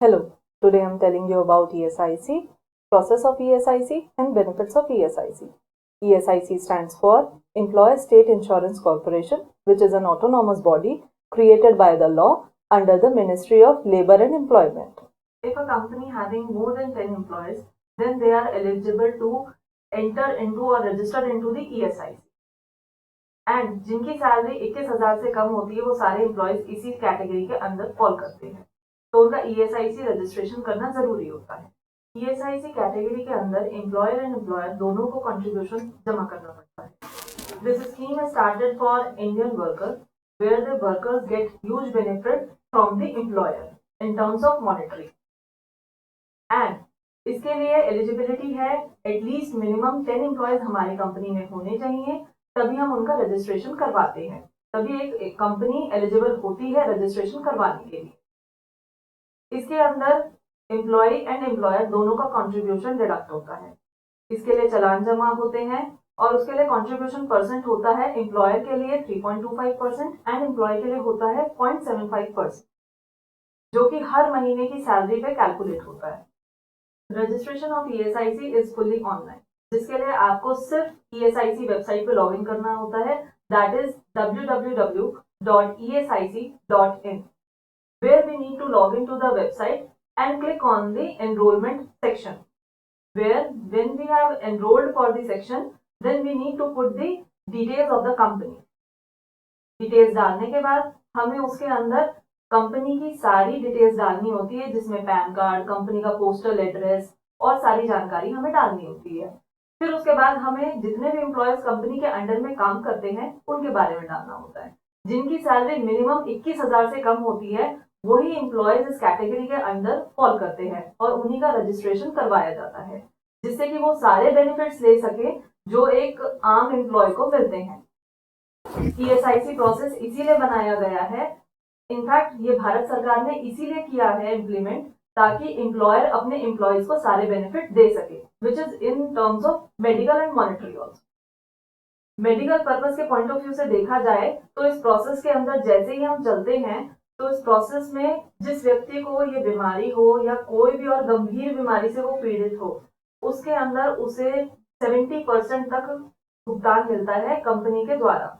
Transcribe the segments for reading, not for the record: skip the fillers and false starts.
Hello, today I am telling you about ESIC, process of ESIC and benefits of ESIC. ESIC stands for Employer State Insurance Corporation, which is an autonomous body created by the law under the Ministry of Labour and Employment. If a company having more than 10 employees, then they are eligible to enter into or register into the ESIC. And जिनकी salary 21,000 से कम होती है वो सारे employees इसी category के अंदर fall करते हैं, तो उनका ईएसआईसी रजिस्ट्रेशन करना जरूरी होता है। ईएसआईसी कैटेगरी के अंदर एम्प्लॉयर एंड एम्प्लॉयर दोनों को कंट्रीब्यूशन जमा करना पड़ता है। दिस स्कीम है started for Indian workers where the workers get huge benefit from the employer in terms of monetary and इसके लिए एलिजिबिलिटी है एटलीस्ट मिनिमम 10 एम्प्लॉयज हमारी कंपनी में होने चाहिए, तभी हम उनका रजिस्ट्रेशन करवाते हैं, तभी एक कंपनी एलिजिबल होती है रजिस्ट्रेशन करवाने के लिए। इसके अंदर एम्प्लॉय एंड एम्प्लॉयर दोनों का कंट्रीब्यूशन डिडक्ट होता है। इसके लिए चालान जमा होते हैं और उसके लिए कंट्रीब्यूशन परसेंट होता है एम्प्लॉयर के लिए 3.25% एंड एम्प्लॉय के लिए होता है 0.75%, जो कि हर महीने की सैलरी पे कैलकुलेट होता है। Registration of ESIC is fully online, जिसके लिए आपको सिर्फ ESIC वेबसाइट पे लॉगिन करना होता है, that is www.esic.in, where we need to log into the website and click on the enrollment section, where when we have enrolled for the section, then we need to put the details of the company. Details डालने के बाद हमें उसके अंदर company की सारी details डालनी होती है, जिसमें पैन कार्ड, कंपनी का पोस्टल एड्रेस और सारी जानकारी हमें डालनी होती है। फिर उसके बाद हमें जितने भी एम्प्लॉयज कंपनी के अंडर में काम करते हैं उनके बारे में डालना होता है। जिनकी सैलरी मिनिमम 21,000 से कम होती है वही एम्प्लॉयज इस कैटेगरी के अंदर फॉल करते हैं और उन्हीं का रजिस्ट्रेशन करवाया जाता है, जिससे कि वो सारे बेनिफिट्स ले सके जो एक आम एम्प्लॉय को मिलते हैं। ESIC प्रोसेस इसीलिए बनाया गया है, इनफैक्ट ये भारत सरकार ने इसीलिए किया है इम्प्लीमेंट, ताकि एम्प्लॉयर अपने एम्प्लॉयज को सारे बेनिफिट दे सके, which is in terms of medical and monetary also. Medical purpose के पॉइंट ऑफ व्यू से देखा जाए तो इस प्रोसेस के अंदर जैसे ही हम चलते हैं तो इस प्रोसेस में जिस व्यक्ति को ये बीमारी हो या कोई भी और गंभीर बीमारी से वो पीड़ित हो, उसके अंदर उसे 70% तक भुगतान मिलता है कंपनी के द्वारा।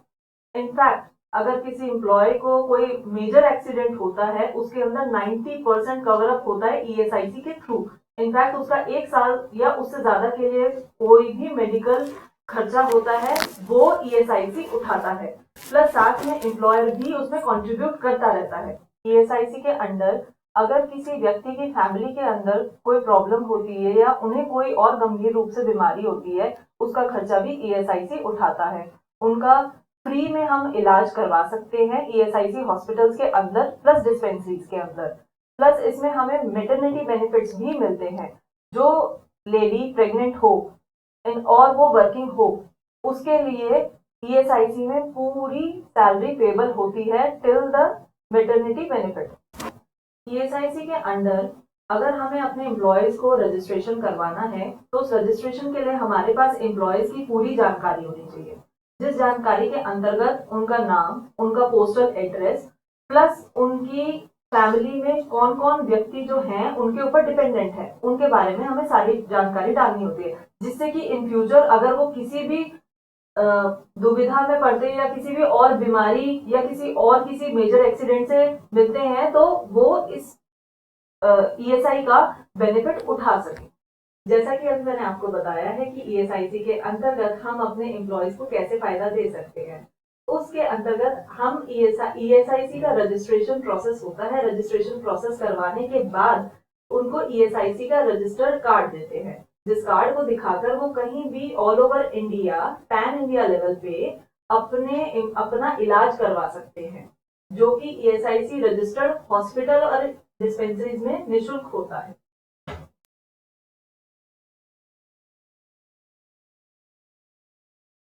इनफैक्ट अगर किसी एम्प्लॉय को कोई मेजर एक्सीडेंट होता है उसके अंदर 90% कवर अप होता है ESIC के थ्रू। इनफैक्ट उसका 1 साल या उससे ज्यादा के लिए कोई भी मेडिकल खर्चा होता है वो ESIC उठाता है, प्लस साथ में एम्प्लॉयर भी उसमें कंट्रीब्यूट करता रहता है। ESIC के अंदर अगर किसी व्यक्ति की फैमिली के अंदर कोई प्रॉब्लम होती है या उन्हें कोई और गंभीर रूप से बीमारी होती है, उसका खर्चा भी ESIC उठाता है। उनका फ्री में हम इलाज करवा सकते हैं ESIC हॉस्पिटल्स के अंदर प्लस डिस्पेंसरीज के अंदर, प्लस इसमें हमें मैटरनिटी बेनिफिट्स भी मिलते हैं। जो लेडी प्रेग्नेंट हो और वो वर्किंग हो उसके लिए ESIC में पूरी सैलरी पेबल होती है till the maternity benefit. ESIC के अंदर अगर हमें अपने एम्प्लॉयज को रजिस्ट्रेशन करवाना है तो उस रजिस्ट्रेशन के लिए हमारे पास एम्प्लॉयज की पूरी जानकारी होनी चाहिए, जिस जानकारी के अंतर्गत उनका नाम, उनका पोस्टल एड्रेस, प्लस उनकी फैमिली में कौन कौन व्यक्ति जो हैं उनके ऊपर डिपेंडेंट है, उनके बारे में हमें सारी जानकारी डालनी होती है, जिससे कि इन फ्यूचर अगर वो किसी भी दुविधा में पड़ते हैं या किसी भी और बीमारी या किसी मेजर एक्सीडेंट से मिलते हैं तो वो इस ESI का बेनिफिट उठा सके। जैसा कि अभी मैंने आपको बताया है कि ESIC के अंतर्गत हम अपने एम्प्लॉयज को कैसे फायदा दे सकते हैं, उसके अंतर्गत हम ESIC का रजिस्ट्रेशन प्रोसेस होता है। रजिस्ट्रेशन प्रोसेस करवाने के बाद उनको ESIC का रजिस्टर्ड कार्ड देते हैं, जिस कार्ड को दिखाकर वो कहीं भी all over India, pan India level पे अपना इलाज करवा सकते हैं, जो कि ESIC रजिस्टर्ड हॉस्पिटल और डिस्पेंसरीज में निःशुल्क होता है।